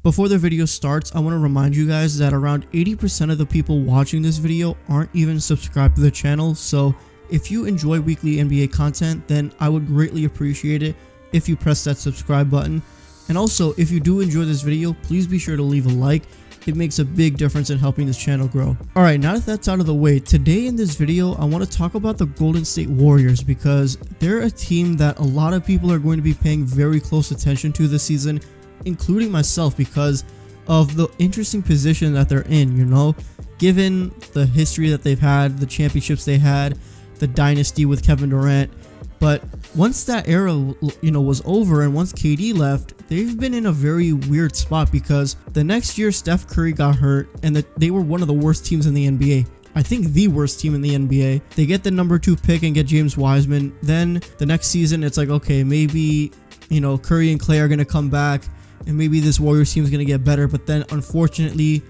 Before the video starts, I want to remind you guys that around 80% of the people watching this video aren't even subscribed to the channel, so if you enjoy weekly NBA content, then I would greatly appreciate it if you press that subscribe button. And also, if you do enjoy this video, please be sure to leave a like. It makes a big difference in helping this channel grow. Alright, now that that's out of the way, today in this video, I want to talk about the Golden State Warriors because they're a team that a lot of people are going to be paying very close attention to this season, including myself, because of the interesting position that they're in, you know, given the history that they've had, the championships they had, the dynasty with Kevin Durant. But once that era, was over and once KD left, they've been in a very weird spot because the next year Steph Curry got hurt and they were one of the worst teams in the NBA. I think the worst team in the NBA. They get the number 2 pick and get James Wiseman. Then the next season, it's like, okay, maybe, Curry and Klay are going to come back and maybe this Warriors team is going to get better. But then unfortunately,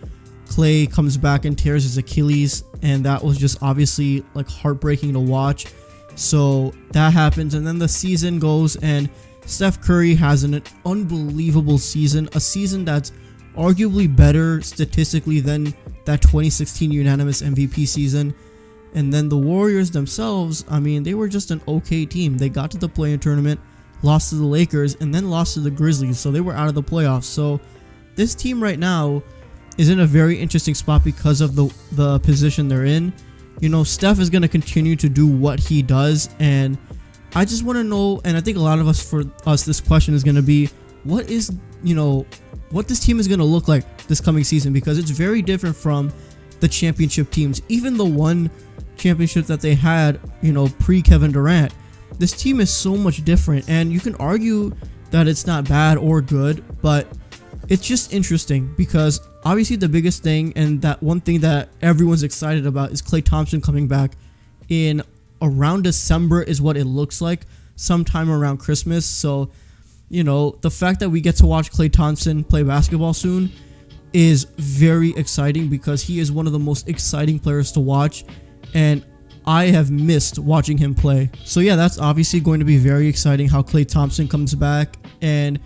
Klay comes back and tears his Achilles, and that was just obviously like heartbreaking to watch. So that happens, and then the season goes and Steph Curry has an unbelievable season, a season that's arguably better statistically than that 2016 unanimous MVP season. And then the Warriors themselves, I mean, they were just an okay team. They got to the play-in tournament, lost to the Lakers, and then lost to the Grizzlies, so they were out of the playoffs. So this team right now is in a very interesting spot because of the position they're in. Steph is going to continue to do what he does, and I just want to know, and I think a lot of us, for us, this question is going to be, what is, what this team is going to look like this coming season, because it's very different from the championship teams. Even the one championship that they had, pre-Kevin Durant, this team is so much different, and you can argue that it's not bad or good, but it's just interesting because obviously the biggest thing, and that one thing that everyone's excited about, is Klay Thompson coming back in around December is what it looks like, sometime around Christmas. So, the fact that we get to watch Klay Thompson play basketball soon is very exciting because he is one of the most exciting players to watch, and I have missed watching him play. So yeah, that's obviously going to be very exciting how Klay Thompson comes back, and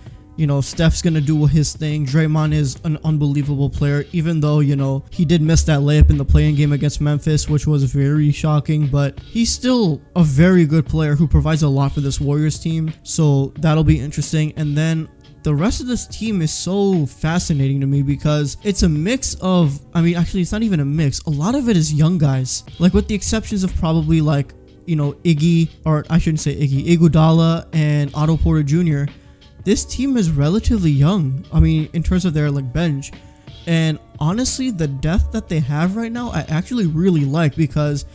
Steph's going to do his thing. Draymond is an unbelievable player, even though, he did miss that layup in the play-in game against Memphis, which was very shocking, but he's still a very good player who provides a lot for this Warriors team. So that'll be interesting. And then the rest of this team is so fascinating to me because it's a mix of, actually, it's not even a mix. A lot of it is young guys, like with the exceptions of probably like, Iggy, or I shouldn't say Iggy, Iguodala and Otto Porter Jr. This team is relatively young, in terms of their bench, and honestly the depth that they have right now I actually really like, because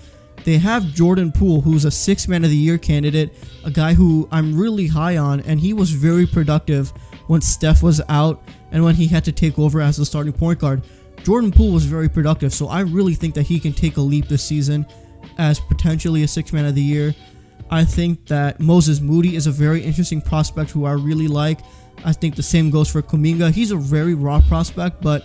they have Jordan Poole, who's a 6th Man of the Year candidate, a guy who I'm really high on, and he was very productive when Steph was out and when he had to take over as the starting point guard. Jordan Poole was very productive, so I really think that he can take a leap this season as potentially a 6th Man of the Year. I think that Moses Moody is a very interesting prospect who I really like. I think the same goes for Kuminga. He's a very raw prospect, but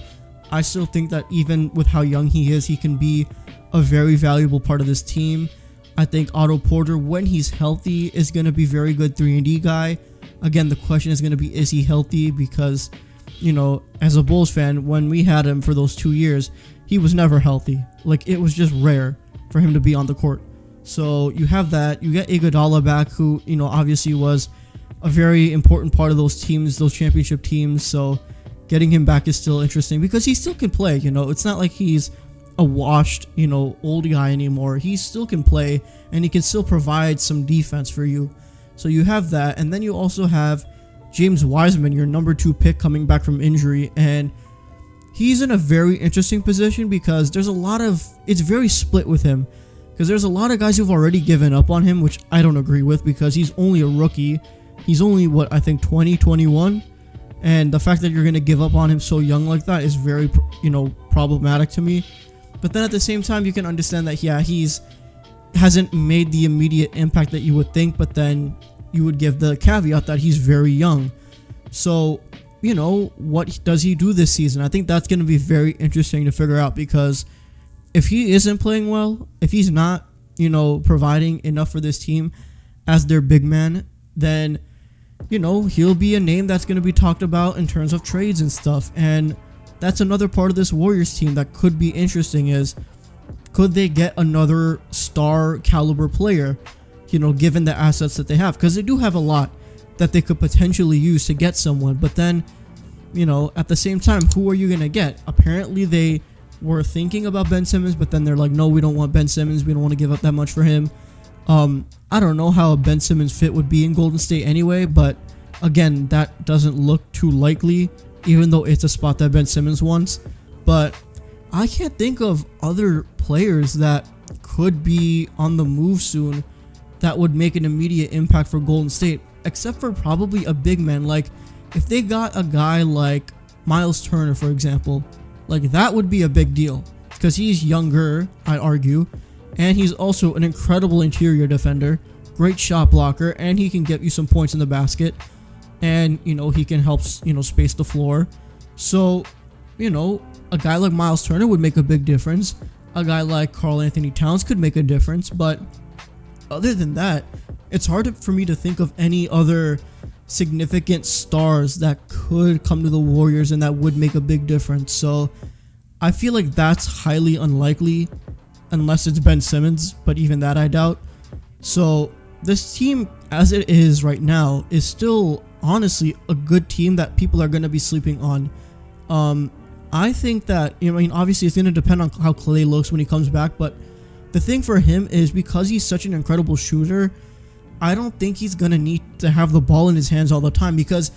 I still think that even with how young he is, he can be a very valuable part of this team. I think Otto Porter, when he's healthy, is going to be very good 3-and-D guy. Again, the question is going to be, is he healthy? Because, as a Bulls fan, when we had him for those 2 years, he was never healthy. It was just rare for him to be on the court. So you have that. You get Iguodala back, who, obviously was a very important part of those teams, those championship teams. So getting him back is still interesting because he still can play. It's not like he's a washed, old guy anymore. He still can play, and he can still provide some defense for you. So you have that. And then you also have James Wiseman, your number 2 pick, coming back from injury. And he's in a very interesting position because it's very split with him. Because there's a lot of guys who've already given up on him, which I don't agree with because he's only a rookie. He's only, 20, 21? And the fact that you're going to give up on him so young like that is very, problematic to me. But then at the same time, you can understand that, yeah, hasn't made the immediate impact that you would think, but then you would give the caveat that he's very young. So, what does he do this season? I think that's going to be very interesting to figure out because if he isn't playing well, if he's not, providing enough for this team as their big man, then he'll be a name that's going to be talked about in terms of trades and stuff. And that's another part of this Warriors team that could be interesting is, could they get another star caliber player, given the assets that they have? Because they do have a lot that they could potentially use to get someone. But then, at the same time, who are you going to get? Apparently they were thinking about Ben Simmons, but then they're like, no, we don't want Ben Simmons. We don't want to give up that much for him. I don't know how a Ben Simmons fit would be in Golden State anyway, but again, that doesn't look too likely, even though it's a spot that Ben Simmons wants. But I can't think of other players that could be on the move soon that would make an immediate impact for Golden State, except for probably a big man. Like, if they got a guy like Miles Turner, for example, like that would be a big deal because he's younger, I argue, and he's also an incredible interior defender, great shot blocker, and he can get you some points in the basket, and he can help space the floor. So a guy like Miles Turner would make a big difference. A guy like Karl Anthony Towns could make a difference, but other than that, it's hard for me to think of any other significant stars that could come to the Warriors and that would make a big difference. So I feel like that's highly unlikely unless it's Ben Simmons, but even that I doubt. So this team as it is right now is still honestly a good team that people are going to be sleeping on. I think that, obviously it's going to depend on how Klay looks when he comes back, but the thing for him is because he's such an incredible shooter, I don't think he's going to need to have the ball in his hands all the time, because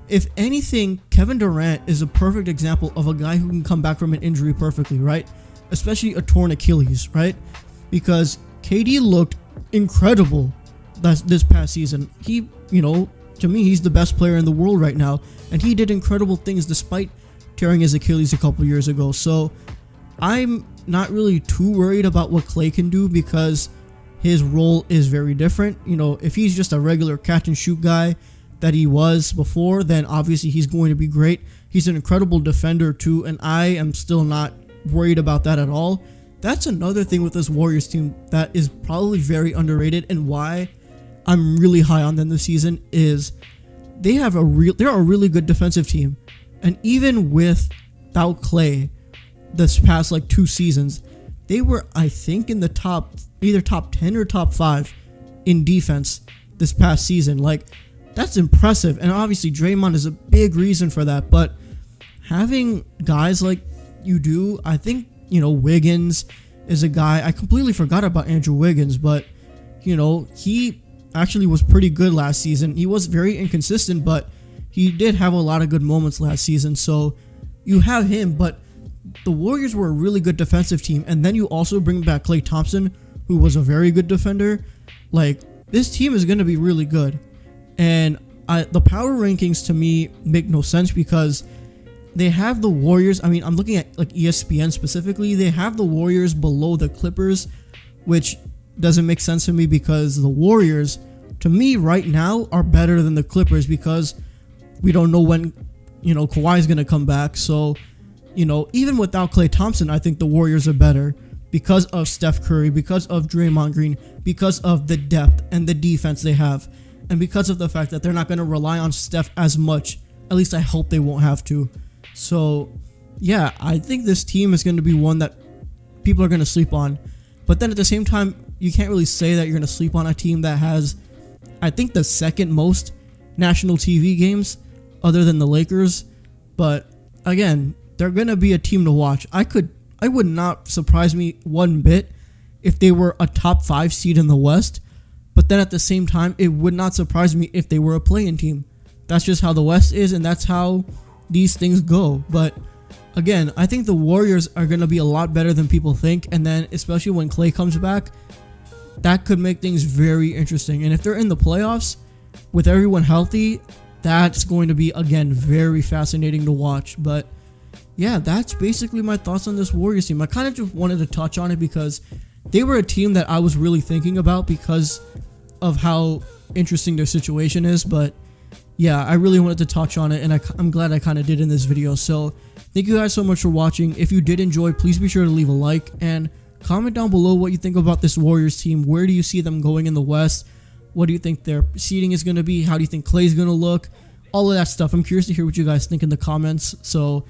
if anything, Kevin Durant is a perfect example of a guy who can come back from an injury perfectly, right? Especially a torn Achilles, right? Because KD looked incredible this past season. He, to me, he's the best player in the world right now, and he did incredible things despite tearing his Achilles a couple years ago. So I'm not really too worried about what Klay can do because his role is very different. If he's just a regular catch and shoot guy that he was before, then obviously he's going to be great. He's an incredible defender too, and I am still not worried about that at all. That's another thing with this Warriors team that is probably very underrated, and why I'm really high on them this season is they're a really good defensive team. And even without Klay this past 2 seasons, they were, I think, in the either top 10 or top 5 in defense this past season. That's impressive. And obviously Draymond is a big reason for that. But having guys like you do, I think, Wiggins is a guy, I completely forgot about Andrew Wiggins, but, he actually was pretty good last season. He was very inconsistent, but he did have a lot of good moments last season. So you have him, but the Warriors were a really good defensive team, and then you also bring back Klay Thompson, who was a very good defender. This team is going to be really good. And the power rankings to me make no sense because they have the Warriors. I'm looking at ESPN specifically. They have the Warriors below the Clippers, which doesn't make sense to me because the Warriors, to me right now, are better than the Clippers because we don't know when, Kawhi is going to come back. So, even without Klay Thompson, I think the Warriors are better because of Steph Curry, because of Draymond Green, because of the depth and the defense they have, and because of the fact that they're not going to rely on Steph as much. At least I hope they won't have to. So, yeah, I think this team is going to be one that people are going to sleep on. But then at the same time, you can't really say that you're going to sleep on a team that has, I think, the second most national TV games other than the Lakers. But again, they're going to be a team to watch. I would not surprise me one bit if they were a top 5 seed in the West. But then at the same time, it would not surprise me if they were a play-in team. That's just how the West is, and that's how these things go. But again, I think the Warriors are going to be a lot better than people think. And then especially when Klay comes back, that could make things very interesting. And if they're in the playoffs with everyone healthy, that's going to be, again, very fascinating to watch. But yeah, that's basically my thoughts on this Warriors team. I kind of just wanted to touch on it because they were a team that I was really thinking about because of how interesting their situation is. But yeah, I really wanted to touch on it, and I'm glad I kind of did in this video. So thank you guys so much for watching. If you did enjoy, please be sure to leave a like and comment down below what you think about this Warriors team. Where do you see them going in the West? What do you think their seeding is going to be? How do you think Klay's going to look? All of that stuff. I'm curious to hear what you guys think in the comments. So,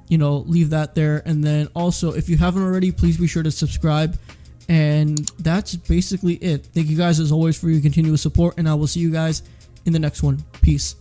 you know, leave that there. And then also, if you haven't already, please be sure to subscribe. And that's basically it. Thank you guys as always for your continuous support, and I will see you guys in the next one. Peace.